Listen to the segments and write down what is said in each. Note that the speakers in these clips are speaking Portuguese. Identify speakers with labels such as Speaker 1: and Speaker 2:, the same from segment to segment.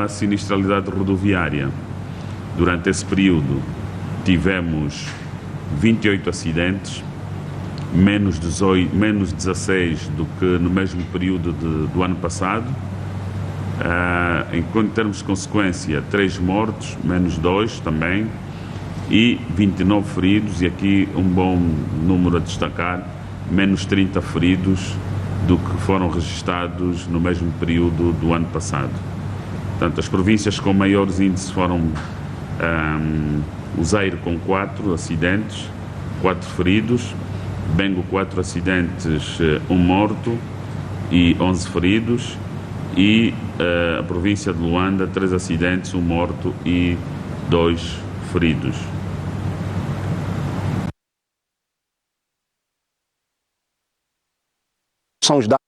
Speaker 1: a sinistralidade rodoviária. Durante esse período tivemos 28 acidentes, menos 16 do que no mesmo período do ano passado. Em termos de consequência, 3 mortos, menos 2 também, e 29 feridos, e aqui um bom número a destacar, menos 30 feridos do que foram registados no mesmo período do ano passado. Portanto, as províncias com maiores índices foram o Zaire com 4 acidentes, 4 feridos, Bengo 4 acidentes, 1 morto e 11 feridos, e a província de Luanda 3 acidentes, 1 morto e 2 feridos.
Speaker 2: São os dados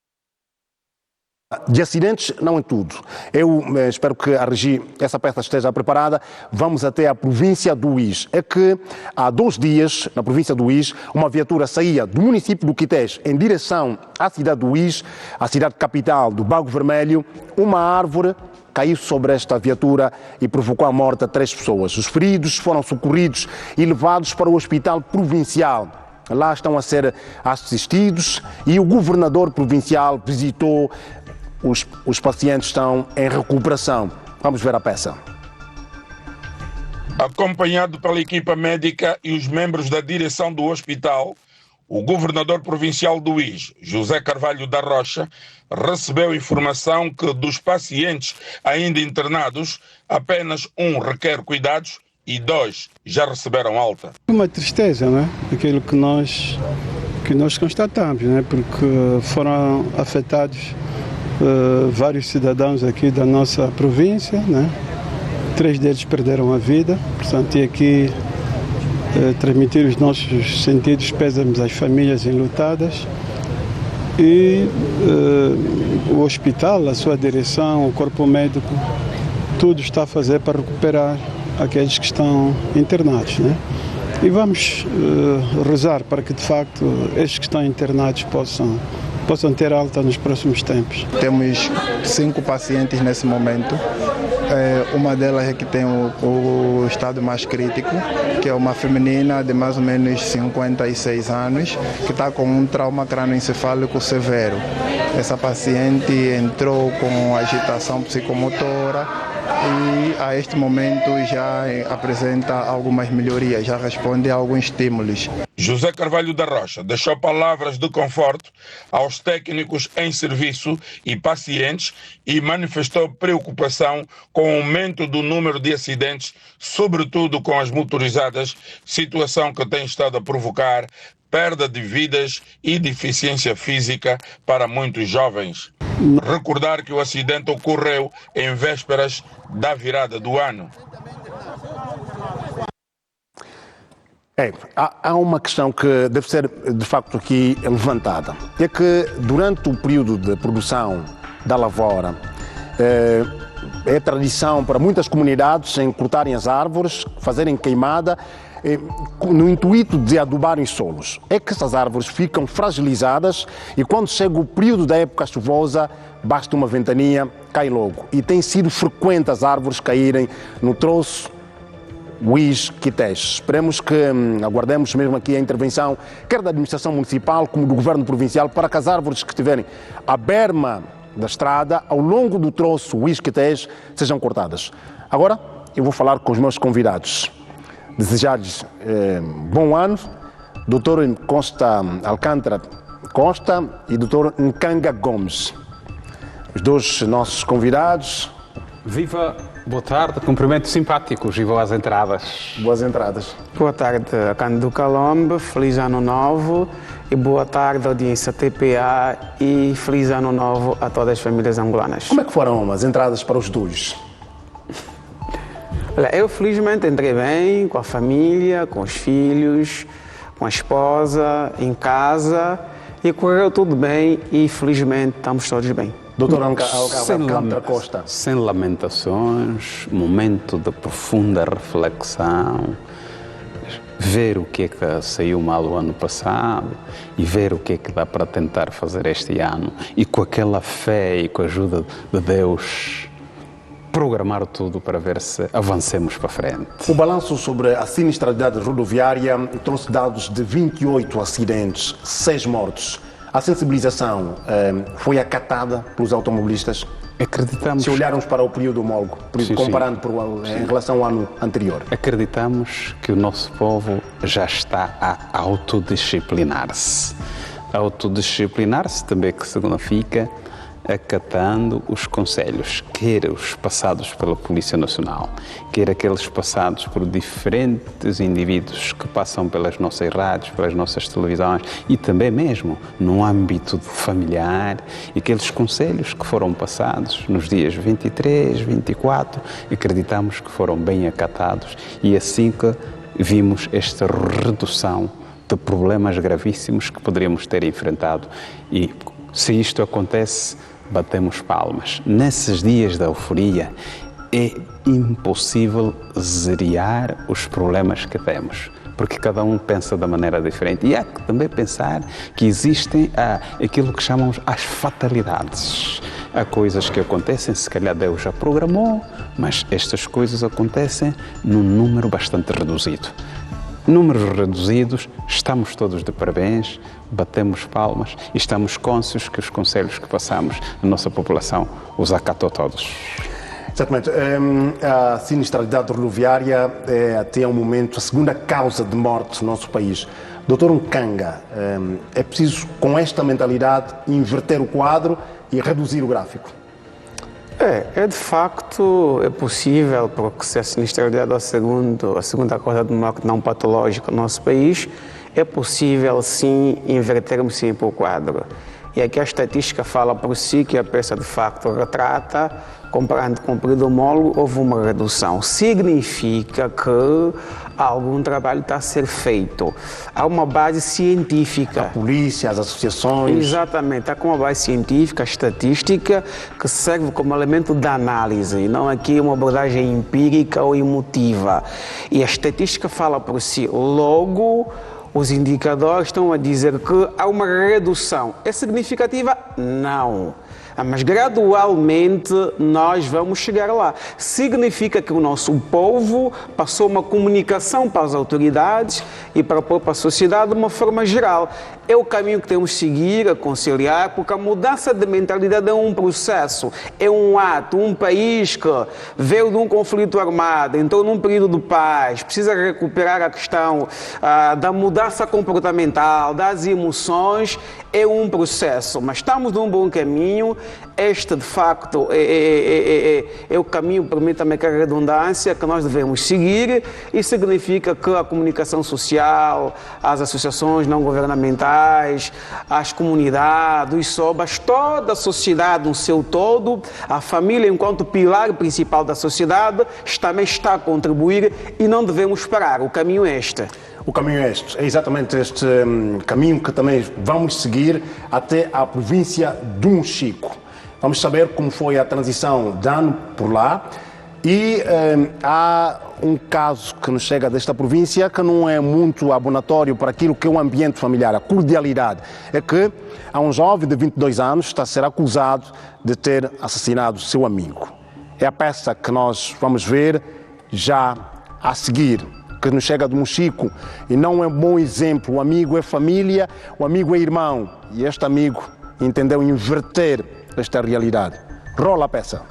Speaker 2: de acidentes, não em tudo. Eu espero que a Regi, essa peça esteja preparada. Vamos até a província do Uís. É que há 2 dias, na província do Uís, uma viatura saía do município do Quités em direção à cidade do Uís, a cidade capital do Bago Vermelho. Uma árvore caiu sobre esta viatura e provocou a morte de 3 pessoas. Os feridos foram socorridos e levados para o hospital provincial. Lá estão a ser assistidos e o governador provincial visitou. Os pacientes estão em recuperação. Vamos ver a peça.
Speaker 3: Acompanhado pela equipa médica e os membros da direção do hospital, o governador provincial do Uís, José Carvalho da Rocha, recebeu informação que dos pacientes ainda internados, apenas 1 requer cuidados e 2 já receberam alta.
Speaker 4: Uma tristeza, não é? Aquilo que nós constatamos, não é? Porque foram afetados vários cidadãos aqui da nossa província, né? 3 deles perderam a vida, portanto, e aqui transmitir os nossos sentidos pésamos às famílias enlutadas, e o hospital, a sua direção, o corpo médico, tudo está a fazer para recuperar aqueles que estão internados, né? E vamos rezar para que, de facto, estes que estão internados possam ter alta nos próximos tempos.
Speaker 5: Temos 5 pacientes nesse momento. Uma delas é que tem o estado mais crítico, que é uma feminina de mais ou menos 56 anos, que está com um trauma crânioencefálico severo. Essa paciente entrou com agitação psicomotora e a este momento já apresenta algumas melhorias, já responde a alguns estímulos.
Speaker 3: José Carvalho da Rocha deixou palavras de conforto aos técnicos em serviço e pacientes e manifestou preocupação com o aumento do número de acidentes, sobretudo com as motorizadas, situação que tem estado a provocar perda de vidas e deficiência física para muitos jovens. Recordar que o acidente ocorreu em vésperas da virada do ano.
Speaker 2: Há uma questão que deve ser, de facto, aqui levantada. É que, durante o período de produção da lavoura, é tradição para muitas comunidades em cortarem as árvores, fazerem queimada, no intuito de adubarem solos. É que essas árvores ficam fragilizadas e quando chega o período da época chuvosa, basta uma ventania, cai logo. E tem sido frequente as árvores caírem no troço Uís-Quités. Esperemos que aguardemos mesmo aqui a intervenção, quer da administração municipal como do governo provincial, para que as árvores que estiverem à berma da estrada, ao longo do troço Uís-Quités, sejam cortadas. Agora, eu vou falar com os meus convidados. Desejar-lhes bom ano, Dr. Costa Alcântara Costa e Dr. Nkanga Gomes. Os 2 nossos convidados.
Speaker 6: Viva, boa tarde, cumprimentos simpáticos e boas entradas.
Speaker 2: Boas entradas.
Speaker 7: Boa tarde, Cândido Calombe, feliz ano novo e boa tarde, audiência TPA, e feliz ano novo a todas as famílias angolanas.
Speaker 2: Como é que foram as entradas para os 2?
Speaker 7: Olha, eu felizmente entrei bem, com a família, com os filhos, com a esposa, em casa, e correu tudo bem e felizmente estamos todos bem.
Speaker 2: Doutor Alcântara Costa.
Speaker 6: Sem lamentações, momento de profunda reflexão, ver o que é que saiu mal o ano passado e ver o que é que dá para tentar fazer este ano, e com aquela fé e com a ajuda de Deus programar tudo para ver se avancemos para frente.
Speaker 2: O balanço sobre a sinistralidade rodoviária trouxe dados de 28 acidentes, 6 mortos. A sensibilização foi acatada pelos automobilistas?
Speaker 6: Acreditamos...
Speaker 2: Se olharmos para o período homólogo, comparando em relação ao ano anterior.
Speaker 6: Acreditamos que o nosso povo já está a autodisciplinar-se. Autodisciplinar-se também que significa acatando os conselhos, quer os passados pela Polícia Nacional, quer aqueles passados por diferentes indivíduos que passam pelas nossas rádios, pelas nossas televisões e também mesmo no âmbito familiar, e aqueles conselhos que foram passados nos dias 23, 24, acreditamos que foram bem acatados e assim que vimos esta redução de problemas gravíssimos que poderíamos ter enfrentado. E se isto acontece, batemos palmas. Nesses dias da euforia, é impossível zeriar os problemas que temos, porque cada um pensa da maneira diferente. E há que também pensar que existem aquilo que chamamos as fatalidades. Há coisas que acontecem, se calhar Deus já programou, mas estas coisas acontecem num número bastante reduzido. Números reduzidos, estamos todos de parabéns, batemos palmas e estamos cônscios que os conselhos que passamos, a nossa população os acatou todos.
Speaker 2: Exatamente. A sinistralidade rodoviária é até o momento a segunda causa de morte no nosso país. Doutor Nkanga, é preciso com esta mentalidade inverter o quadro e reduzir o gráfico?
Speaker 7: De facto, é possível, porque se a sinistralidade é a segunda causa de morte não patológica no nosso país, é possível sim invertermos sempre o quadro. E aqui a estatística fala por si que a peça de facto retrata, comparando com o período homólogo, houve uma redução. Significa que algum trabalho está a ser feito. Há uma base científica.
Speaker 2: A polícia, as associações.
Speaker 7: Exatamente. Há uma base científica, estatística, que serve como elemento de análise, não aqui uma abordagem empírica ou emotiva. E a estatística fala por si. Logo, os indicadores estão a dizer que há uma redução. É significativa? Não. Mas gradualmente nós vamos chegar lá. Significa que o nosso povo passou uma comunicação para as autoridades e para a própria sociedade de uma forma geral. É o caminho que temos de seguir, a conciliar, porque a mudança de mentalidade é um processo, é um ato. Um país que veio de um conflito armado, entrou num período de paz, precisa recuperar a questão da mudança comportamental, das emoções, é um processo. Mas estamos num bom caminho. Este, de facto, é o caminho, permita-me que a redundância, que nós devemos seguir, e significa que a comunicação social, as associações não governamentais, as comunidades, os SOBAs, toda a sociedade no seu todo, a família enquanto pilar principal da sociedade, também está a contribuir e não devemos parar. O caminho é este.
Speaker 2: O caminho é este, é exatamente este caminho que também vamos seguir até a província do Mochico. Vamos saber como foi a transição de ano por lá e há um caso que nos chega desta província que não é muito abonatório para aquilo que é o ambiente familiar, a cordialidade. É que há um jovem de 22 anos que está a ser acusado de ter assassinado seu amigo. É a peça que nós vamos ver já a seguir, que nos chega do Mochico, e não é um bom exemplo. O amigo é família, o amigo é irmão, e este amigo entendeu inverter esta realidade. Rola a peça.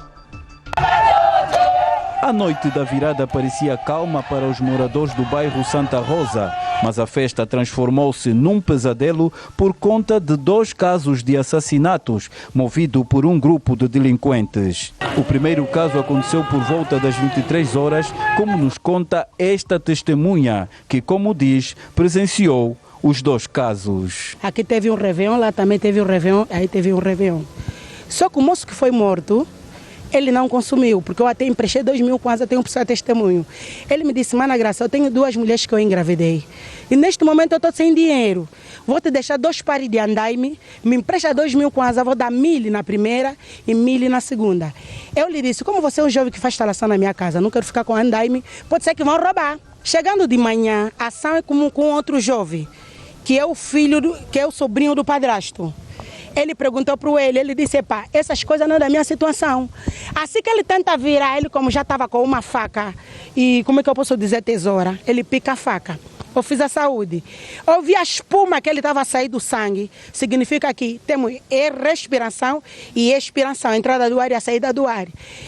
Speaker 8: A noite da virada parecia calma para os moradores do bairro Santa Rosa, mas a festa transformou-se num pesadelo por conta de 2 casos de assassinatos movido por um grupo de delinquentes. O primeiro caso aconteceu por volta das 23 horas, como nos conta esta testemunha, que, como diz, presenciou os 2 casos.
Speaker 9: Aqui teve um réveillon, lá também teve um réveillon, aí teve um réveillon. Só que o moço que foi morto, ele não consumiu, porque eu até emprestei 2.000 kwanza, eu tenho pessoa testemunho. Ele me disse: Mana Graça, eu tenho 2 mulheres que eu engravidei. E neste momento eu estou sem dinheiro. Vou te deixar 2 pares de andaime, me empresta 2.000 kwanza, vou dar 1.000 na primeira e 1.000 na segunda. Eu lhe disse: como você é um jovem que faz instalação na minha casa, não quero ficar com andaime, pode ser que vão roubar. Chegando de manhã, a ação é como com outro jovem, que é o filho, que é o sobrinho do padrasto. Ele perguntou para ele disse, pá, essas coisas não é da minha situação. Assim que ele tenta virar, ele como já estava com uma faca e, como é que eu posso dizer, tesoura, ele pica a faca. Eu fiz a saúde. Eu vi a espuma que ele estava a sair do sangue. Significa que temos respiração e expiração, a entrada do ar e a saída do ar.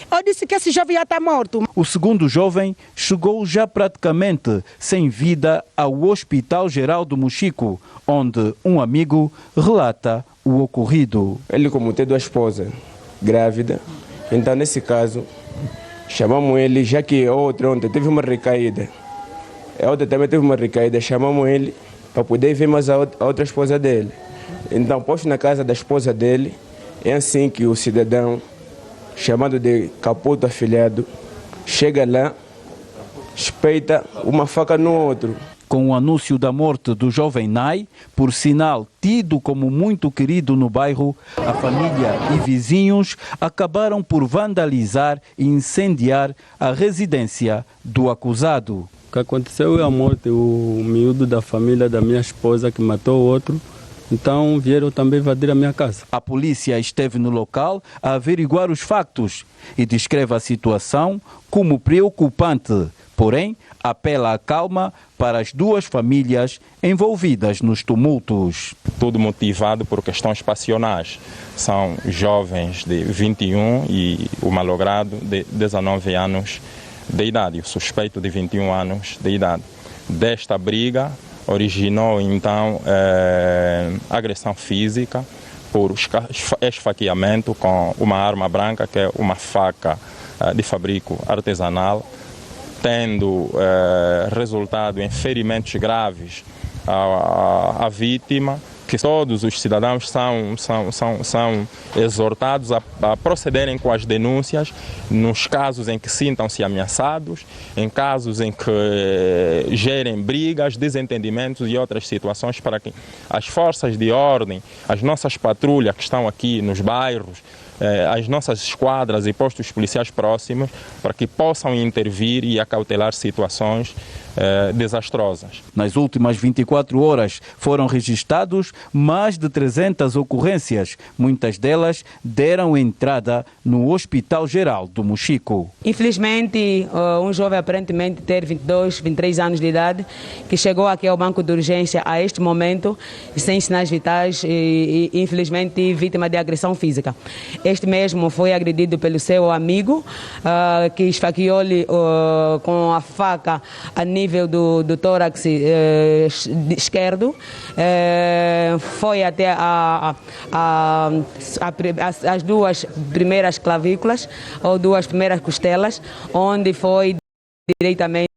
Speaker 9: Eu disse que esse jovem já está morto.
Speaker 8: O segundo jovem chegou já praticamente sem vida ao Hospital Geral do Mochico, onde um amigo relata o ocorrido.
Speaker 10: Ele, como tem 2 esposas grávidas, então nesse caso chamamos ele, já que a outra ontem teve uma recaída. A outra também teve uma recaída, chamamos ele para poder ver mais a outra esposa dele. Então, posto na casa da esposa dele, é assim que o cidadão, chamado de Caputo Afilhado, chega lá, espeita uma faca no outro.
Speaker 8: Com o anúncio da morte do jovem Nai, por sinal tido como muito querido no bairro, a família e vizinhos acabaram por vandalizar e incendiar a residência do acusado.
Speaker 11: O que aconteceu é a morte, o miúdo da família da minha esposa que matou o outro. Então vieram também invadir a minha casa.
Speaker 8: A polícia esteve no local a averiguar os factos e descreve a situação como preocupante. Porém, apela à calma para as 2 famílias envolvidas nos tumultos.
Speaker 12: Tudo motivado por questões passionais. São jovens de 21 e o malogrado de 19 anos de idade, o suspeito de 21 anos de idade. Desta briga originou então agressão física por esfaqueamento com uma arma branca, que é uma faca de fabrico artesanal, tendo resultado em ferimentos graves à vítima, que todos os cidadãos são exortados a procederem com as denúncias nos casos em que sintam-se ameaçados, em casos em que gerem brigas, desentendimentos e outras situações, para que as forças de ordem, as nossas patrulhas que estão aqui nos bairros, as nossas esquadras e postos policiais próximos, para que possam intervir e acautelar situações desastrosas.
Speaker 8: Nas últimas 24 horas foram registrados mais de 300 ocorrências. Muitas delas deram entrada no Hospital Geral do Mochico.
Speaker 13: Infelizmente, um jovem aparentemente ter 22, 23 anos de idade, que chegou aqui ao banco de urgência a este momento, sem sinais vitais e infelizmente vítima de agressão física. Este mesmo foi agredido pelo seu amigo, que esfaqueou-lhe com a faca a nível do tórax esquerdo, foi até as 2 primeiras clavículas ou 2 primeiras costelas, onde foi diretamente.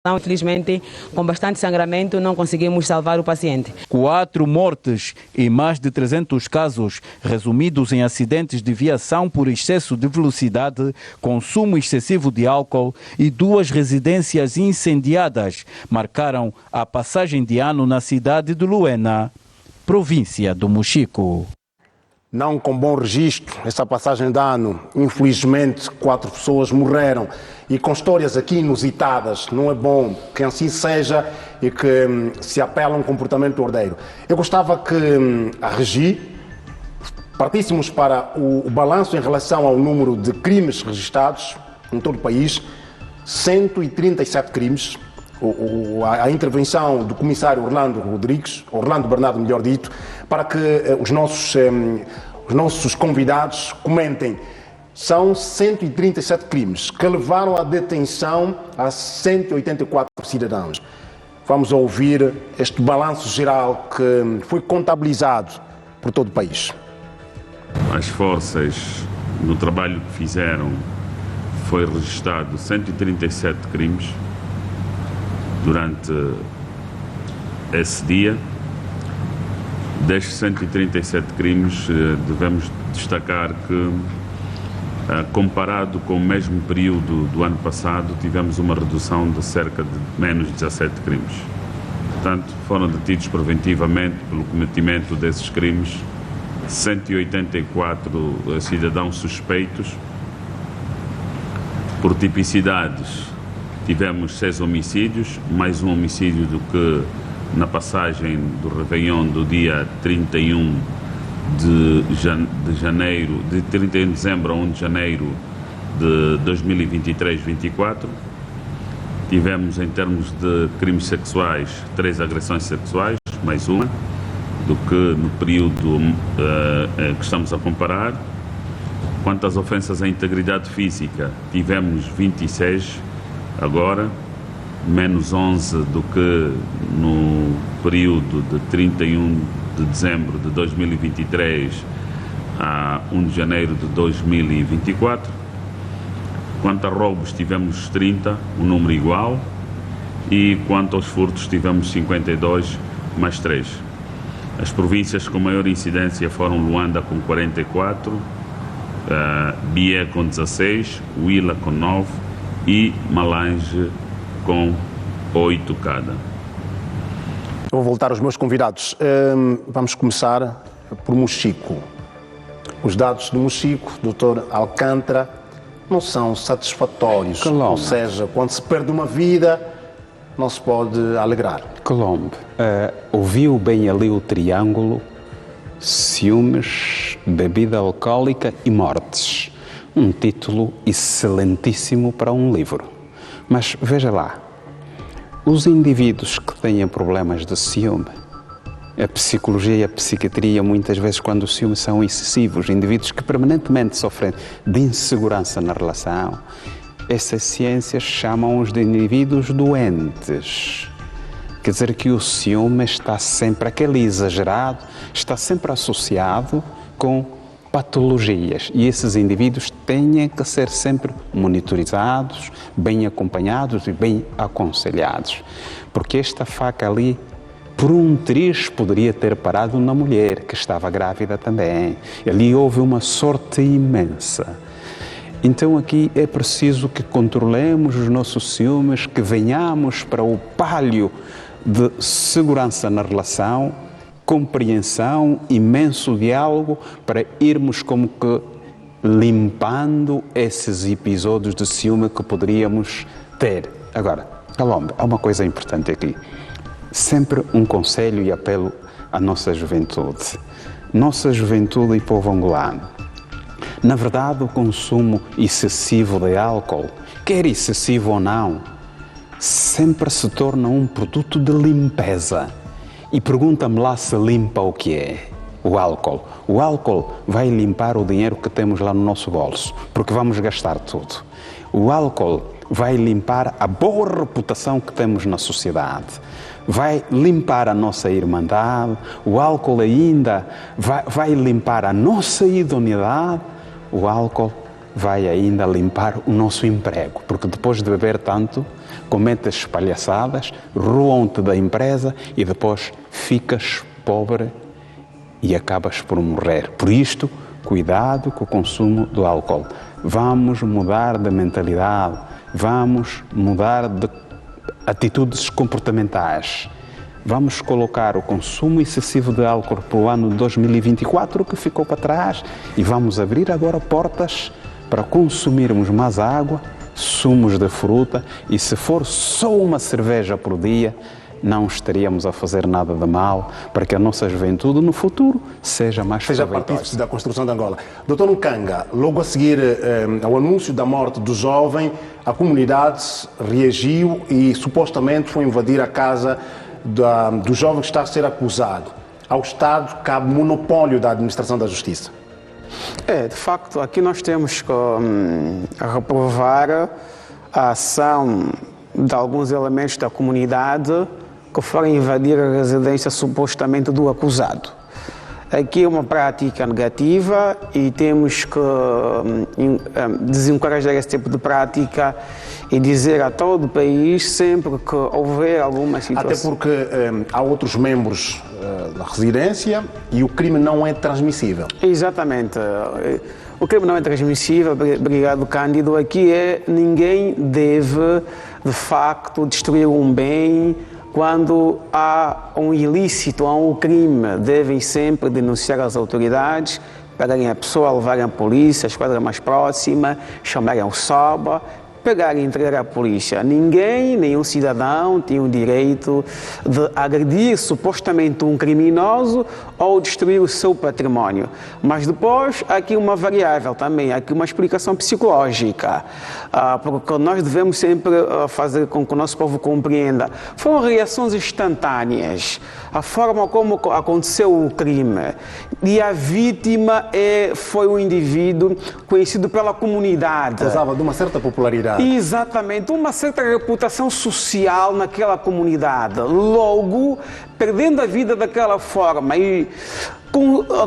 Speaker 13: Infelizmente, com bastante sangramento, não conseguimos salvar o paciente.
Speaker 8: 4 mortes e mais de 300 casos resumidos em acidentes de viação por excesso de velocidade, consumo excessivo de álcool e 2 residências incendiadas marcaram a passagem de ano na cidade de Luena, província do Mochico.
Speaker 2: Não com bom registro, essa passagem de ano, infelizmente 4 pessoas morreram e com histórias aqui inusitadas. Não é bom que assim seja e que se apela a um comportamento ordeiro. Eu gostava que a Regi partíssemos para o balanço em relação ao número de crimes registrados em todo o país, 137 crimes. A intervenção do comissário Orlando Bernardo, melhor dito, para que os nossos convidados comentem. São 137 crimes que levaram à detenção a 184 cidadãos. Vamos ouvir este balanço geral que foi contabilizado por todo o país.
Speaker 1: As forças, no trabalho que fizeram, foi registrado 137 crimes durante esse dia. Destes 137 crimes, devemos destacar que, comparado com o mesmo período do ano passado, tivemos uma redução de cerca de menos 17 crimes. Portanto, foram detidos preventivamente pelo cometimento desses crimes 184 cidadãos suspeitos. Por tipicidades, tivemos 6 homicídios, mais um homicídio do que na passagem do Réveillon do dia 31 de 31 de dezembro a 1 de janeiro de 2023-24. Tivemos, em termos de crimes sexuais, 3 agressões sexuais, mais uma, do que no período que estamos a comparar. Quanto às ofensas à integridade física, tivemos 26 agora, menos 11 do que no período de 31 de dezembro de 2023 a 1 de janeiro de 2024. Quanto a roubos, tivemos 30, um número igual, e quanto aos furtos, tivemos 52 mais 3. As províncias com maior incidência foram Luanda com 44, Bié com 16, Huila com 9 e Malange com 8 cada.
Speaker 2: Vou voltar aos meus convidados. Vamos começar por Mochico. Os dados do Mochico, Dr. Alcântara, não são satisfatórios.
Speaker 6: Colombo.
Speaker 2: Ou seja, quando se perde uma vida, não se pode alegrar.
Speaker 6: Colombo, ouviu bem ali o triângulo: ciúmes, bebida alcoólica e mortes. Um título excelentíssimo para um livro. Mas veja lá, os indivíduos que têm problemas de ciúme, a psicologia e a psiquiatria, muitas vezes, quando os ciúmes são excessivos, indivíduos que permanentemente sofrem de insegurança na relação, essas ciências chamam-os de indivíduos doentes. Quer dizer que o ciúme está sempre, aquele exagerado, está sempre associado com patologias, e esses indivíduos têm que ser sempre monitorizados, bem acompanhados e bem aconselhados, porque esta faca ali, por um triz, poderia ter parado na mulher que estava grávida também. Ali houve uma sorte imensa. Então aqui é preciso que controlemos os nossos ciúmes, que venhamos para o palio de segurança na relação, compreensão, imenso diálogo, para irmos como que limpando esses episódios de ciúme que poderíamos ter. Agora, Colombo, há uma coisa importante aqui. Sempre um conselho e apelo à nossa juventude. Nossa juventude e povo angolano. Na verdade, o consumo excessivo de álcool, quer excessivo ou não, sempre se torna um produto de limpeza. E pergunta-me lá se limpa o que é o álcool. O álcool vai limpar o dinheiro que temos lá no nosso bolso, porque vamos gastar tudo. O álcool vai limpar a boa reputação que temos na sociedade. Vai limpar a nossa irmandade. O álcool ainda vai limpar a nossa idoneidade. O álcool vai ainda limpar o nosso emprego, porque depois de beber tanto, cometes palhaçadas, roam-te da empresa e depois ficas pobre e acabas por morrer. Por isto, cuidado com o consumo do álcool. Vamos mudar de mentalidade, vamos mudar de atitudes comportamentais. Vamos colocar o consumo excessivo de álcool para o ano 2024, que ficou para trás, e vamos abrir agora portas para consumirmos mais água, sumos de fruta, e se for só uma cerveja por dia, não estaríamos a fazer nada de mal para que a nossa juventude no futuro seja mais proveitosa.
Speaker 2: Partícipe da construção de Angola. Doutor Nkanga, logo a seguir ao anúncio da morte do jovem, a comunidade reagiu e supostamente foi invadir a casa do jovem que está a ser acusado. Ao Estado cabe monopólio da administração da justiça.
Speaker 7: De facto, aqui nós temos que reprovar a ação de alguns elementos da comunidade que foram invadir a residência supostamente do acusado. Aqui é uma prática negativa e temos que desencorajar esse tipo de prática e dizer a todo o país, sempre que houver alguma situação...
Speaker 2: Até porque há outros membros da residência e o crime não é transmissível.
Speaker 7: Exatamente. O crime não é transmissível, obrigado Cândido. Aqui ninguém deve, de facto, destruir um bem. Quando há um ilícito, há um crime, devem sempre denunciar as autoridades, pegarem a pessoa, levarem a polícia, a esquadra mais próxima, chamarem o SOBA, pegar e entregar à polícia. Ninguém, nenhum cidadão tem o direito de agredir supostamente um criminoso ou destruir o seu património. Mas depois há aqui uma variável também, há aqui uma explicação psicológica, porque nós devemos sempre fazer com que o nosso povo compreenda. Foram reações instantâneas, a forma como aconteceu o crime, e a vítima foi um indivíduo conhecido pela comunidade.
Speaker 2: Gozava de uma certa popularidade.
Speaker 7: Exatamente, uma certa reputação social naquela comunidade. Logo, perdendo a vida daquela forma e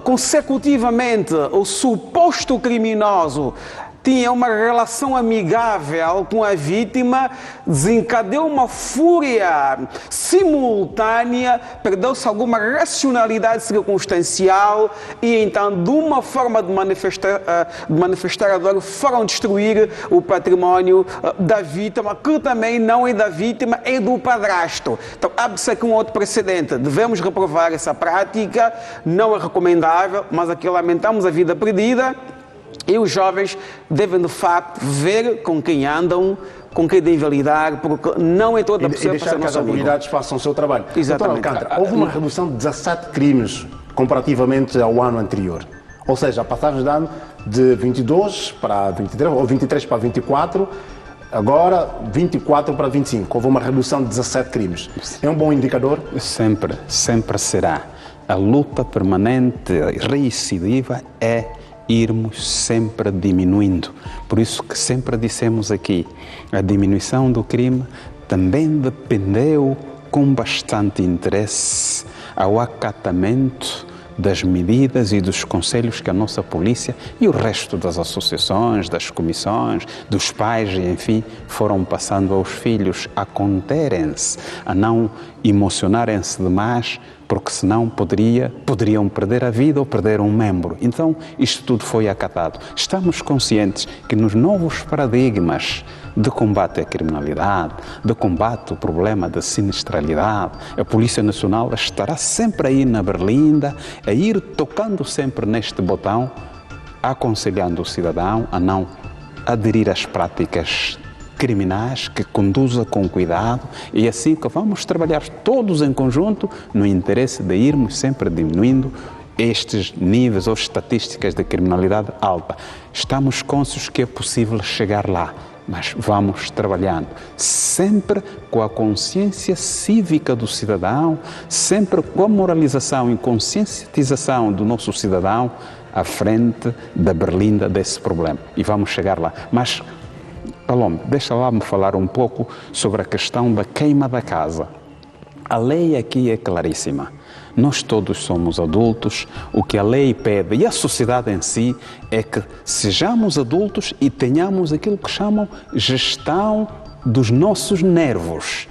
Speaker 7: consecutivamente o suposto criminoso tinha uma relação amigável com a vítima, desencadeou uma fúria simultânea, perdeu-se alguma racionalidade circunstancial e então, de uma forma de manifestar a dor, foram destruir o património da vítima, que também não é da vítima, é do padrasto. Então, abre-se aqui um outro precedente. Devemos reprovar essa prática, não é recomendável, mas aqui lamentamos a vida perdida. E os jovens devem, de facto, ver com quem andam, com quem devem lidar, porque não é toda a pessoa
Speaker 2: e deixar que as autoridades façam o seu trabalho.
Speaker 7: Exatamente.
Speaker 2: Doutor Alcântara, houve uma redução de 17 crimes comparativamente ao ano anterior. Ou seja, a passagem de ano de 22 para 23, ou 23 para 24, agora 24 para 25. Houve uma redução de 17 crimes. É um bom indicador?
Speaker 6: Sempre será. A luta permanente e recidiva é irmos sempre diminuindo. Por isso que sempre dissemos aqui, a diminuição do crime também dependeu com bastante interesse ao acatamento das medidas e dos conselhos que a nossa polícia e o resto das associações, das comissões, dos pais, enfim, foram passando aos filhos a conterem-se, a não emocionarem-se demais, porque senão poderiam perder a vida ou perder um membro. Então, isto tudo foi acatado. Estamos conscientes que nos novos paradigmas de combate à criminalidade, de combate ao problema da sinistralidade, a Polícia Nacional estará sempre aí na berlinda, a ir tocando sempre neste botão, aconselhando o cidadão a não aderir às práticas criminais, que conduza com cuidado, e assim que vamos trabalhar todos em conjunto no interesse de irmos sempre diminuindo estes níveis ou estatísticas de criminalidade alta. Estamos conscientes que é possível chegar lá, mas vamos trabalhando sempre com a consciência cívica do cidadão, sempre com a moralização e conscientização do nosso cidadão à frente da berlinda desse problema. E vamos chegar lá. Mas Palome, deixa lá me falar um pouco sobre a questão da queima da casa. A lei aqui é claríssima. Nós todos somos adultos, o que a lei pede e a sociedade em si é que sejamos adultos e tenhamos aquilo que chamam gestão dos nossos nervos.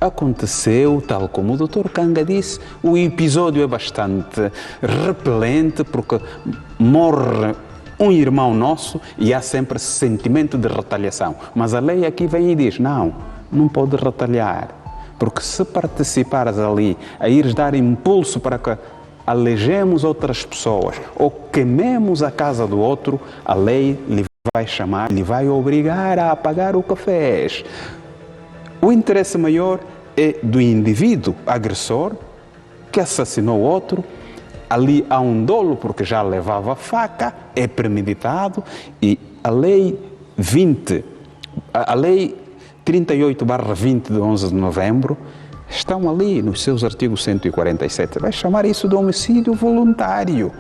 Speaker 6: Aconteceu, tal como o Dr. Kanga disse, o episódio é bastante repelente porque morre um irmão nosso e há sempre esse sentimento de retaliação. Mas a lei aqui vem e diz, não pode retalhar, porque se participares ali a ires dar impulso para que alejemos outras pessoas ou queimemos a casa do outro, a lei lhe vai chamar, lhe vai obrigar a pagar o que fez. O interesse maior é do indivíduo agressor que assassinou outro. Ali há um dolo porque já levava faca, é premeditado, e a lei 38/20 de 11 de novembro estão ali nos seus artigos 147. Vai chamar isso de homicídio voluntário,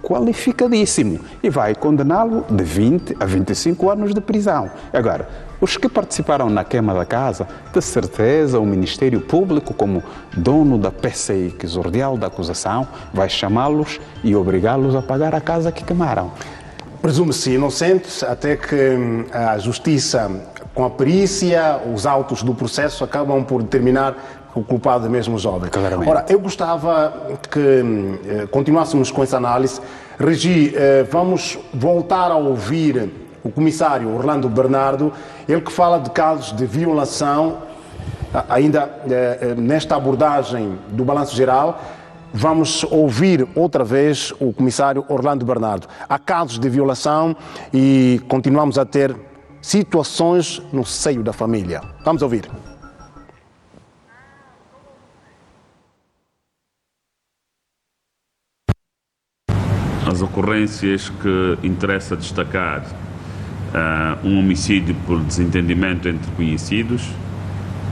Speaker 6: qualificadíssimo, e vai condená-lo de 20 a 25 anos de prisão. Agora, os que participaram na queima da casa, de certeza o Ministério Público, como dono da peça exordial da acusação, vai chamá-los e obrigá-los a pagar a casa que queimaram.
Speaker 2: Presume-se inocentes até que a Justiça, com a perícia, os autos do processo, acabam por determinar o culpado é mesmo jovem.
Speaker 6: Claramente.
Speaker 2: Ora, eu gostava que continuássemos com essa análise. Regi, vamos voltar a ouvir o comissário Orlando Bernardo, ele que fala de casos de violação, ainda nesta abordagem do balanço geral. Vamos ouvir outra vez o comissário Orlando Bernardo. Há casos de violação e continuamos a ter situações no seio da família. Vamos ouvir.
Speaker 1: As ocorrências que interessa destacar, um homicídio por desentendimento entre conhecidos,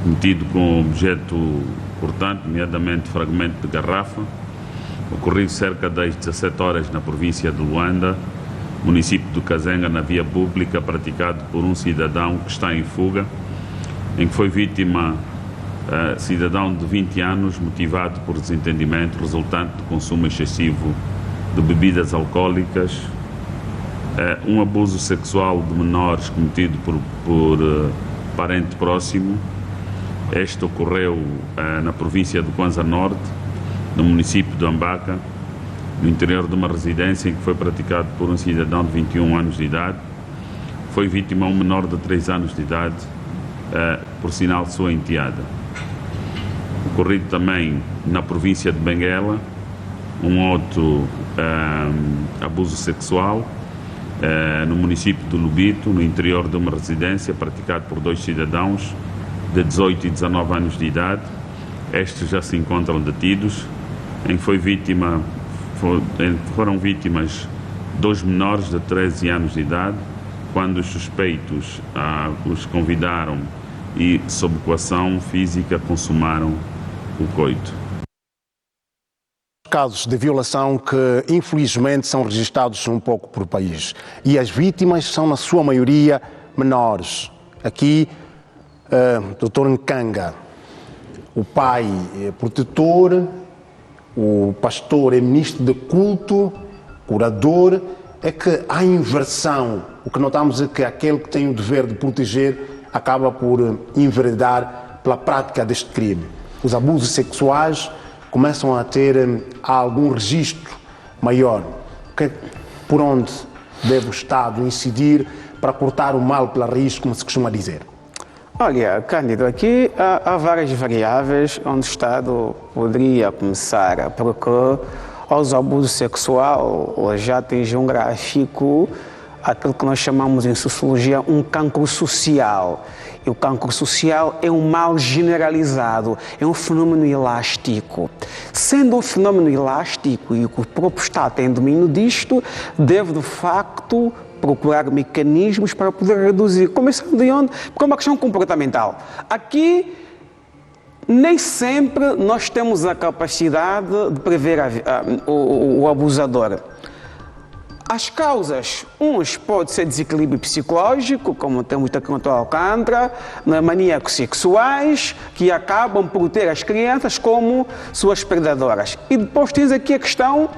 Speaker 1: cometido com objeto cortante, nomeadamente fragmento de garrafa, ocorrido cerca das 17 horas na província de Luanda, município de Kazenga, na via pública, praticado por um cidadão que está em fuga, em que foi vítima cidadão de 20 anos, motivado por desentendimento resultante do consumo excessivo de bebidas alcoólicas, um abuso sexual de menores cometido por parente próximo. Este ocorreu na província do Kwanza Norte, no município de Ambaca, no interior de uma residência em que foi praticado por um cidadão de 21 anos de idade. Foi vítima um menor de 3 anos de idade, por sinal sua enteada. Ocorrido também na província de Benguela, um outro abuso sexual no município de Lubito, no interior de uma residência, praticado por 2 cidadãos de 18 e 19 anos de idade. Estes já se encontram detidos, em que foram vítimas 2 menores de 13 anos de idade, quando os suspeitos os convidaram e, sob coação física, consumaram o coito.
Speaker 2: Casos de violação que infelizmente são registrados um pouco por país, e as vítimas são na sua maioria menores. Aqui, Dr. Nkanga, o pai é protetor, o pastor é ministro de culto, curador. É que há inversão. O que notamos é que aquele que tem o dever de proteger acaba por enveredar pela prática deste crime. Os abusos sexuais começam a ter algum registro maior. Por onde deve o Estado incidir para cortar o mal pela raiz, como se costuma dizer?
Speaker 7: Olha, Cândido, aqui há várias variáveis onde o Estado poderia começar, porque aos abusos sexual já atinge um gráfico, aquilo que nós chamamos em sociologia um cancro social. E o cancro social é um mal generalizado, é um fenômeno elástico. Sendo um fenômeno elástico e que o próprio Estado tem domínio disto, deve de facto procurar mecanismos para poder reduzir. Começando de onde? Porque é uma questão comportamental. Aqui, nem sempre nós temos a capacidade de prever o abusador. As causas, pode ser desequilíbrio psicológico, como temos aqui no Alcântara, maníacos sexuais, que acabam por ter as crianças como suas predadoras. E depois tens aqui a questão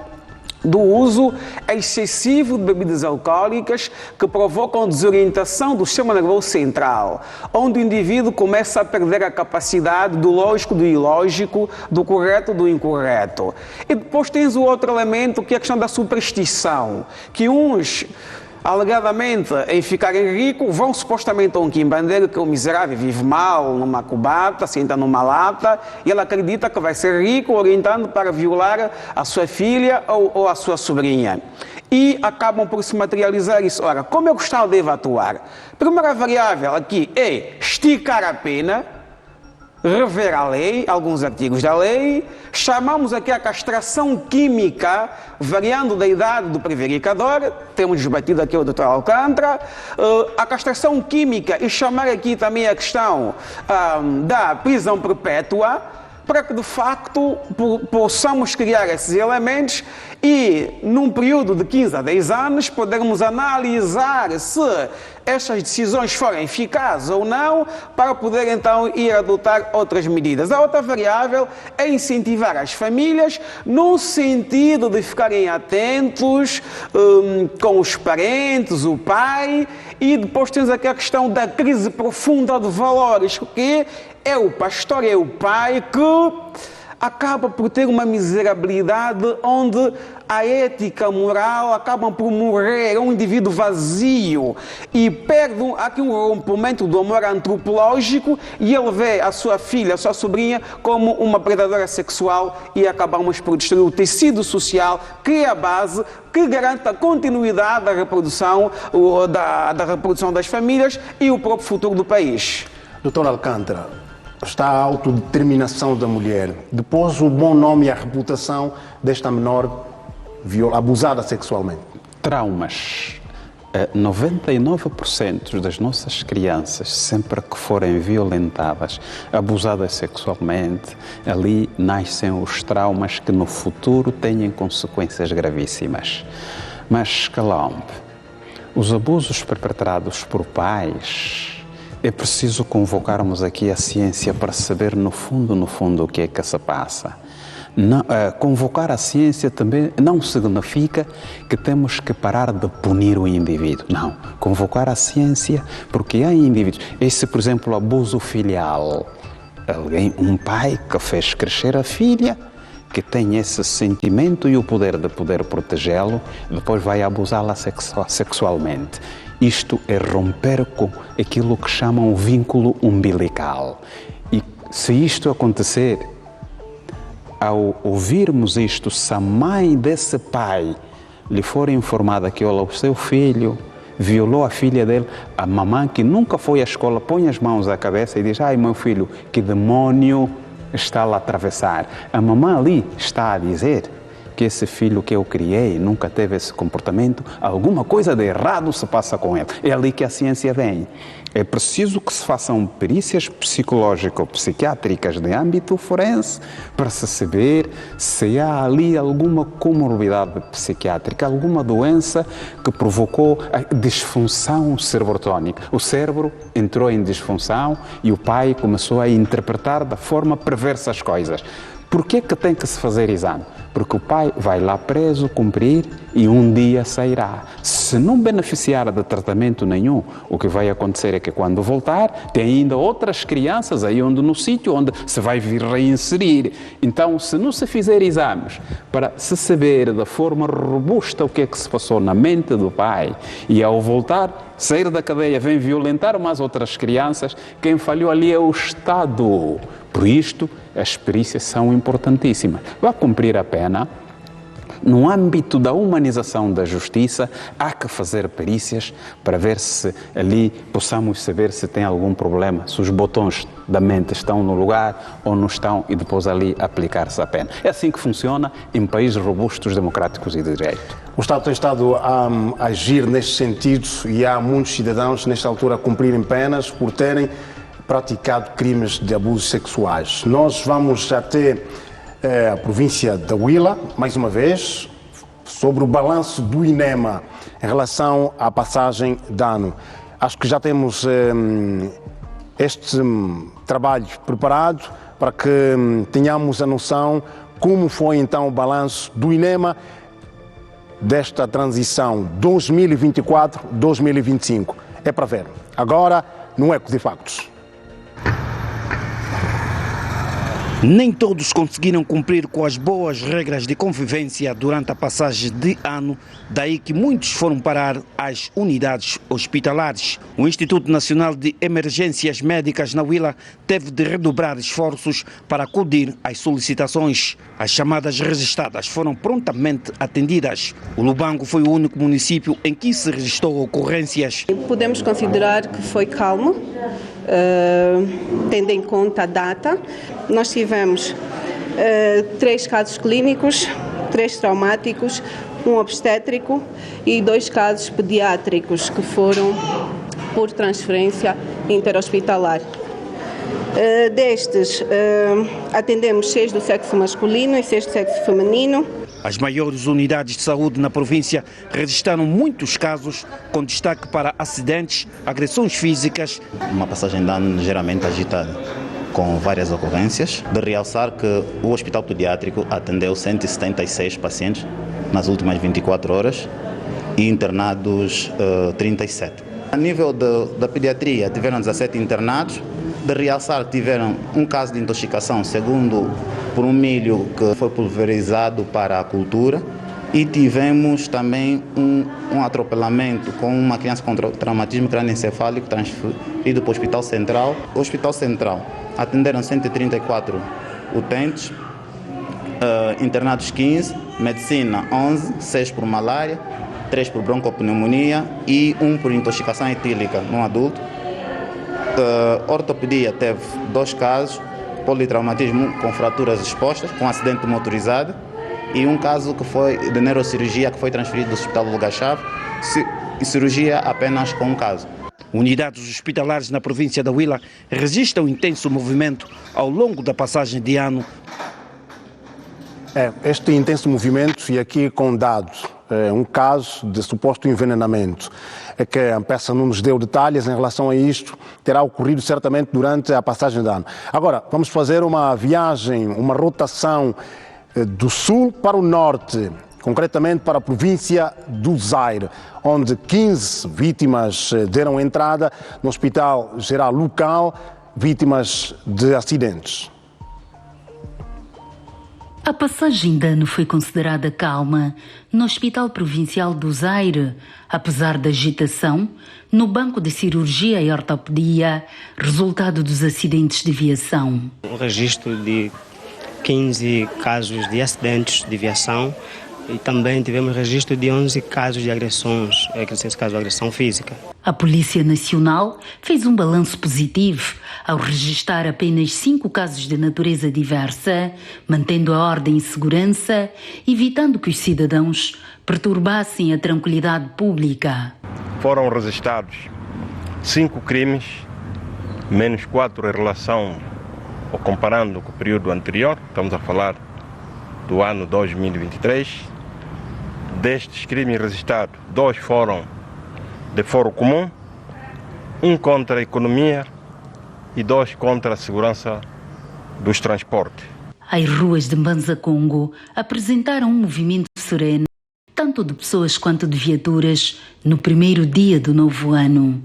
Speaker 7: do uso excessivo de bebidas alcoólicas que provocam desorientação do sistema nervoso central, onde o indivíduo começa a perder a capacidade do lógico, do ilógico, do correto, do incorreto. E depois tens o outro elemento, que é a questão da superstição, que uns, alegadamente, em ficarem ricos, vão supostamente a um quimbandeiro, que é um miserável, vive mal numa cubata, senta numa lata, e ele acredita que vai ser rico, orientando para violar a sua filha ou a sua sobrinha. E acabam por se materializar isso. Ora, como é que o Estado deve atuar? Primeira variável aqui é esticar a pena, rever a lei, alguns artigos da lei. Chamamos aqui a castração química, variando da idade do prevaricador, temos debatido aqui o Dr. Alcântara, a castração química, e chamar aqui também a questão da prisão perpétua, para que de facto possamos criar esses elementos e num período de 15 a 10 anos podermos analisar se estas decisões forem eficazes ou não, para poder então ir adotar outras medidas. A outra variável é incentivar as famílias no sentido de ficarem atentos com os parentes, o pai, e depois temos aqui a questão da crise profunda de valores, que é o pastor, é o pai que acaba por ter uma miserabilidade onde a ética, a moral acabam por morrer, é um indivíduo vazio e perde aqui um rompimento do amor antropológico e ele vê a sua filha, a sua sobrinha como uma predadora sexual e acabamos por destruir o tecido social que é a base que garante a continuidade da reprodução, da reprodução das famílias e o próprio futuro do país.
Speaker 2: Doutor Alcântara, está a autodeterminação da mulher, depois o bom nome e a reputação desta menor abusada sexualmente.
Speaker 6: Traumas. 99% das nossas crianças, sempre que forem violentadas, abusadas sexualmente, ali nascem os traumas que no futuro têm consequências gravíssimas. Mas, Calombe, os abusos perpetrados por pais, é preciso convocarmos aqui a ciência para saber no fundo o que é que se passa. Não, convocar a ciência também não significa que temos que parar de punir o indivíduo. Não, convocar a ciência porque há indivíduos. Esse, por exemplo, abuso filial. Um pai que fez crescer a filha, que tem esse sentimento e o poder de poder protegê-lo, depois vai abusá-la sexualmente. Isto é romper com aquilo que chamam o vínculo umbilical. E se isto acontecer, ao ouvirmos isto, se a mãe desse pai lhe for informada que olha, o seu filho violou a filha dele, a mamãe que nunca foi à escola põe as mãos à cabeça e diz: ai meu filho, que demônio está lá a atravessar. A mamãe ali está a dizer que esse filho que eu criei nunca teve esse comportamento, alguma coisa de errado se passa com ele. É ali que a ciência vem. É preciso que se façam perícias psicológico-psiquiátricas de âmbito forense para se saber se há ali alguma comorbidade psiquiátrica, alguma doença que provocou a disfunção cerebrotónica. O cérebro entrou em disfunção e o pai começou a interpretar da forma perversa as coisas. Por que tem que se fazer exame? Porque o pai vai lá preso, cumprir e um dia sairá. Se não beneficiar de tratamento nenhum, o que vai acontecer é que quando voltar, tem ainda outras crianças aí no sítio onde se vai vir reinserir. Então, se não se fizer exames para se saber da forma robusta o que é que se passou na mente do pai e ao voltar, sair da cadeia, vem violentar mais outras crianças, quem falhou ali é o Estado. Por isto, as perícias são importantíssimas. Vai cumprir a pena. No âmbito da humanização da justiça, há que fazer perícias para ver se ali possamos saber se tem algum problema, se os botões da mente estão no lugar ou não estão e depois ali aplicar-se a pena. É assim que funciona em países robustos, democráticos e de direito.
Speaker 2: O Estado tem estado a agir neste sentido e há muitos cidadãos nesta altura a cumprirem penas por terem praticado crimes de abusos sexuais. Nós vamos até a província da Huila, mais uma vez, sobre o balanço do INEMA em relação à passagem de ano. Acho que já temos este trabalho preparado para que tenhamos a noção como foi então o balanço do INEMA desta transição 2024-2025. É para ver. Agora, no Eco de Factos.
Speaker 14: Nem todos conseguiram cumprir com as boas regras de convivência durante a passagem de ano, daí que muitos foram parar às unidades hospitalares. O Instituto Nacional de Emergências Médicas na Huila teve de redobrar esforços para acudir às solicitações. As chamadas registradas foram prontamente atendidas. O Lubango foi o único município em que se registrou ocorrências.
Speaker 15: Podemos considerar que foi calmo, tendo em conta a data. Nós tivemos 3 casos clínicos, 3 traumáticos, 1 obstétrico e 2 casos pediátricos que foram por transferência interhospitalar. Destes, atendemos 6 do sexo masculino e 6 do sexo feminino.
Speaker 14: As maiores unidades de saúde na província registraram muitos casos, com destaque para acidentes, agressões físicas.
Speaker 16: Uma passagem de ano geralmente agitada, com várias ocorrências. De realçar que o Hospital Pediátrico atendeu 176 pacientes nas últimas 24 horas e internados 37. A nível da pediatria, tiveram 17 internados De realçar, tiveram um caso de intoxicação, segundo por um milho que foi pulverizado para a cultura, e tivemos também um atropelamento com uma criança com traumatismo crânioencefálico transferido para o Hospital Central. O Hospital Central atenderam 134 utentes, internados 15, medicina 11, 6 por malária, 3 por broncopneumonia e 1 por intoxicação etílica num adulto. Ortopedia teve 2 casos, politraumatismo com fraturas expostas, com acidente motorizado, e um caso que foi de neurocirurgia que foi transferido do Hospital do Lugar-Chave, e cirurgia apenas com um caso.
Speaker 14: Unidades hospitalares na província da Huila resistem ao intenso movimento ao longo da passagem de ano.
Speaker 2: Este intenso movimento, e aqui com dados, um caso de suposto envenenamento, que a Ampesa não nos deu detalhes em relação a isto, terá ocorrido certamente durante a passagem de ano. Agora, vamos fazer uma viagem, uma rotação do sul para o norte, concretamente para a província do Zaire, onde 15 vítimas deram entrada no hospital geral local, vítimas de acidentes.
Speaker 17: A passagem de ano foi considerada calma no Hospital Provincial do Zaire, apesar da agitação no Banco de Cirurgia e Ortopedia, resultado dos acidentes de viação.
Speaker 18: Um registro de 15 casos de acidentes de viação e também tivemos registro de 11 casos de agressões, nesse caso, agressão física.
Speaker 17: A Polícia Nacional fez um balanço positivo ao registrar apenas 5 casos de natureza diversa, mantendo a ordem e segurança, evitando que os cidadãos perturbassem a tranquilidade pública.
Speaker 19: Foram registrados 5 crimes, menos 4 em relação ou comparando com o período anterior, estamos a falar do ano 2023. Destes crimes registrados, 2 foram de foro comum, 1 contra a economia e 2 contra a segurança dos transportes.
Speaker 17: As ruas de Mbanza Congo apresentaram um movimento sereno, tanto de pessoas quanto de viaturas, no primeiro dia do novo ano.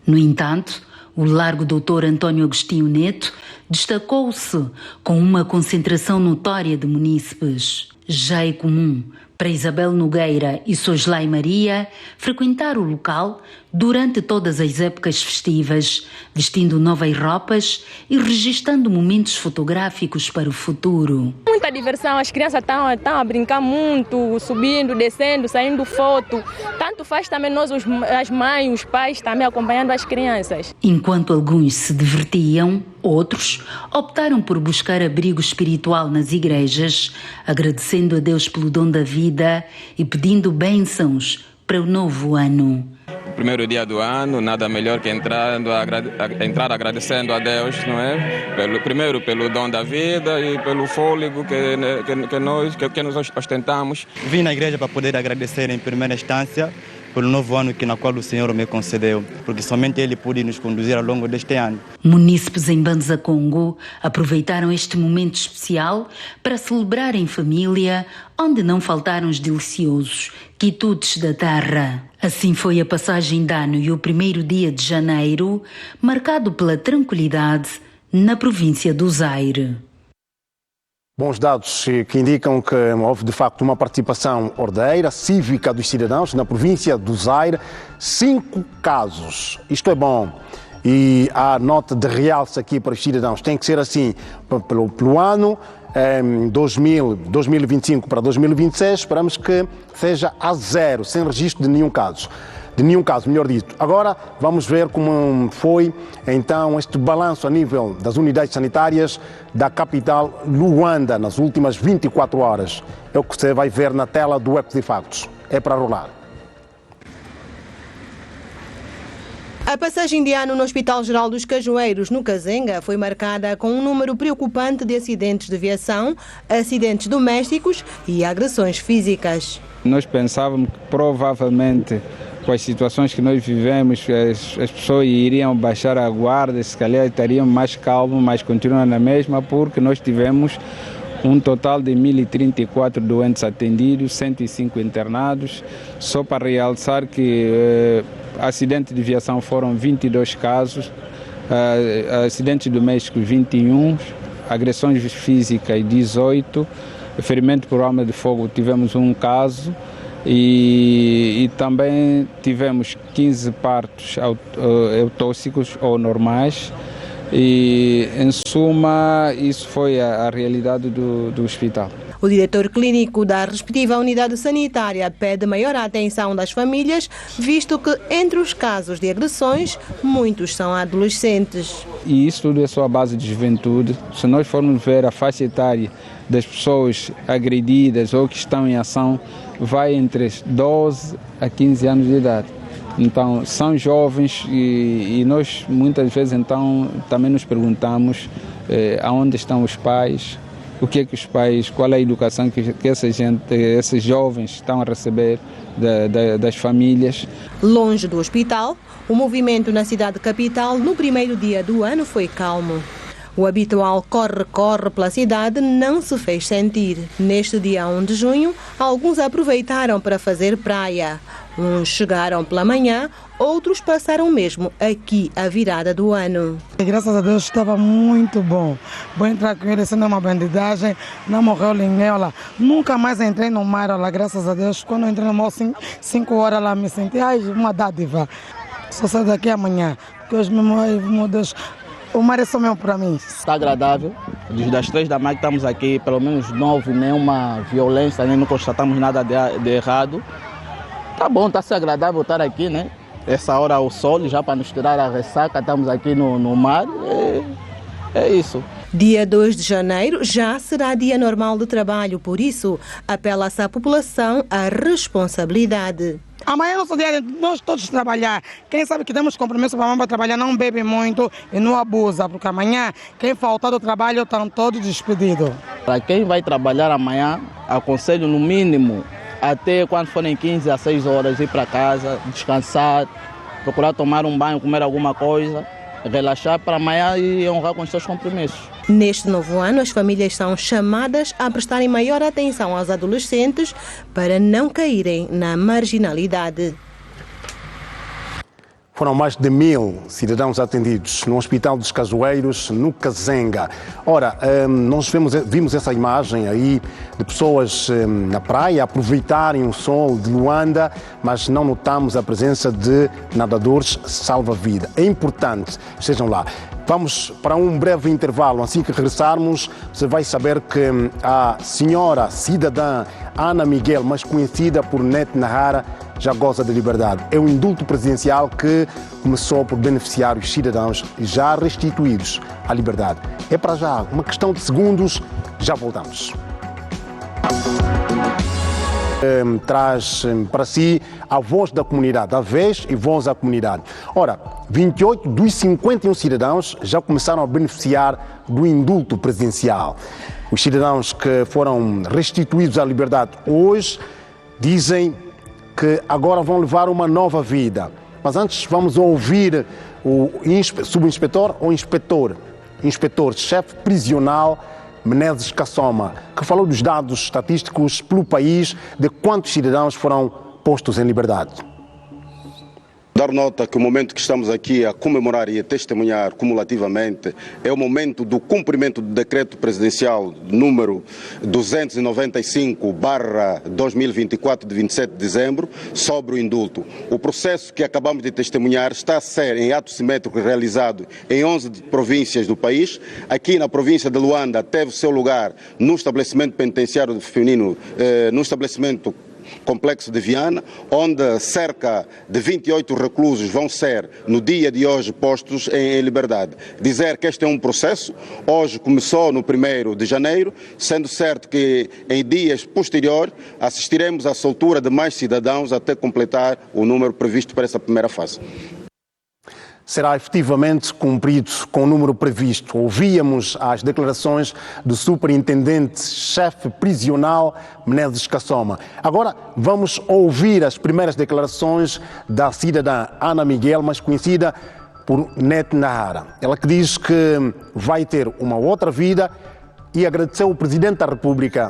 Speaker 17: No entanto, o Largo Dr. António Agostinho Neto destacou-se com uma concentração notória de munícipes. Já é comum para Isabel Nogueira e Soslai Maria frequentar o local durante todas as épocas festivas, vestindo novas roupas e registrando momentos fotográficos para o futuro.
Speaker 20: Muita diversão, as crianças estão a brincar muito, subindo, descendo, saindo foto. Tanto faz também nós, as mães, os pais, também acompanhando as crianças.
Speaker 17: Enquanto alguns se divertiam, outros optaram por buscar abrigo espiritual nas igrejas, agradecendo a Deus pelo dom da vida e pedindo bênçãos para o novo ano.
Speaker 21: O primeiro dia do ano, nada melhor que entrar agradecendo a Deus, não é? Primeiro pelo dom da vida e pelo fôlego que nós ostentamos.
Speaker 22: Vim na igreja para poder agradecer em primeira instância pelo novo ano na qual o Senhor me concedeu, porque somente Ele pôde nos conduzir ao longo deste ano.
Speaker 17: Munícipes em Mbanza Congo aproveitaram este momento especial para celebrar em família, onde não faltaram os deliciosos quitutes da terra. Assim foi a passagem de ano e o primeiro dia de janeiro, marcado pela tranquilidade na província do Zaire.
Speaker 2: Bons dados que indicam que houve de facto uma participação ordeira, cívica dos cidadãos na província do Zaire. 5 casos, isto é bom. E a nota de realce aqui para os cidadãos tem que ser assim pelo ano 2025 para 2026, esperamos que seja a 0, sem registro de nenhum caso. Melhor dito. Agora vamos ver como foi então este balanço a nível das unidades sanitárias da capital Luanda nas últimas 24 horas. É o que você vai ver na tela do Eco de Factos. É para rolar.
Speaker 23: A passagem de ano no Hospital Geral dos Cajueiros, no Kazenga, foi marcada com um número preocupante de acidentes de viação, acidentes domésticos e agressões físicas.
Speaker 24: Nós pensávamos que provavelmente com as situações que nós vivemos, as pessoas iriam baixar a guarda, se calhar estariam mais calmos, mas continuam na mesma, porque nós tivemos um total de 1.034 doentes atendidos, 105 internados. Só para realçar que acidentes de viação foram 22 casos, acidentes domésticos 21, agressões físicas 18, ferimento por arma de fogo tivemos um caso e também tivemos 15 partos eutóxicos ou normais. E, em suma, isso foi a realidade do hospital.
Speaker 23: O diretor clínico da respectiva unidade sanitária pede maior atenção das famílias, visto que, entre os casos de agressões, muitos são adolescentes.
Speaker 24: E isso tudo é só a base de juventude. Se nós formos ver a faixa etária das pessoas agredidas ou que estão em ação, vai entre 12 a 15 anos de idade. Então, são jovens e nós muitas vezes então também nos perguntamos aonde estão os pais, o que é que os pais, qual é a educação que esses jovens estão a receber das famílias.
Speaker 23: Longe do hospital, o movimento na cidade capital no primeiro dia do ano foi calmo. O habitual corre-corre pela cidade não se fez sentir. Neste dia 1 de junho, alguns aproveitaram para fazer praia. Uns chegaram pela manhã, outros passaram mesmo aqui a virada do ano.
Speaker 3: Graças a Deus estava muito bom. Bem tranquilo, isso não é uma bandidagem, não morreu ninguém lá. Nunca mais entrei no mar lá, graças a Deus. Quando eu entrei no mar, 5 horas lá, me senti uma dádiva. Só saio daqui amanhã, porque hoje meu Deus, o mar é só mesmo para mim.
Speaker 4: Está agradável. Desde as 3 da manhã que estamos aqui, pelo menos não houve nenhuma violência, nem não constatamos nada de errado. Tá bom, está se agradável estar aqui, né? Essa hora o sol, já para nos tirar a ressaca, estamos aqui no mar. É isso.
Speaker 23: Dia 2 de janeiro já será dia normal de trabalho, por isso apela-se à população à responsabilidade.
Speaker 3: Amanhã é nosso dia de nós todos trabalhar. Quem sabe que temos compromisso para trabalhar, não bebe muito e não abusa, porque amanhã quem faltar do trabalho estão todos despedidos.
Speaker 4: Para quem vai trabalhar amanhã, aconselho no mínimo até quando forem 15 a 6 horas ir para casa, descansar, procurar tomar um banho, comer alguma coisa, relaxar para amanhã e honrar com os seus compromissos.
Speaker 23: Neste novo ano, as famílias são chamadas a prestarem maior atenção aos adolescentes para não caírem na marginalidade.
Speaker 2: Foram mais de 1000 cidadãos atendidos no Hospital dos Cajueiros, no Kazenga. Ora, nós vimos essa imagem aí de pessoas na praia aproveitarem o sol de Luanda, mas não notamos a presença de nadadores salva-vida. É importante, estejam lá. Vamos para um breve intervalo. Assim que regressarmos, você vai saber que a senhora cidadã Ana Miguel, mais conhecida por Net Nahara, já goza de liberdade. É um indulto presidencial que começou por beneficiar os cidadãos já restituídos à liberdade. É para já, uma questão de segundos, já voltamos. Traz para si a voz da comunidade, a vez e voz à comunidade. Ora, 28 dos 51 cidadãos já começaram a beneficiar do indulto presidencial. Os cidadãos que foram restituídos à liberdade hoje dizem que agora vão levar uma nova vida. Mas antes vamos ouvir o subinspetor ou inspetor-chefe prisional Menezes Kassoma, que falou dos dados estatísticos pelo país de quantos cidadãos foram postos em liberdade.
Speaker 5: Dar nota que o momento que estamos aqui a comemorar e a testemunhar cumulativamente é o momento do cumprimento do decreto presidencial número 295/2024 de 27 de dezembro sobre o indulto. O processo que acabamos de testemunhar está a ser em ato simétrico realizado em 11 províncias do país. Aqui na província de Luanda teve seu lugar no estabelecimento penitenciário feminino, no estabelecimento Complexo de Viana, onde cerca de 28 reclusos vão ser, no dia de hoje, postos em liberdade. Dizer que este é um processo, hoje começou no 1º de janeiro, sendo certo que em dias posteriores assistiremos à soltura de mais cidadãos até completar o número previsto para essa primeira fase.
Speaker 2: Será efetivamente cumprido com o número previsto. Ouvíamos as declarações do superintendente-chefe prisional Menezes Kassoma. Agora vamos ouvir as primeiras declarações da cidadã Ana Miguel, mais conhecida por Net Nahara. Ela que diz que vai ter uma outra vida e agradeceu ao Presidente da República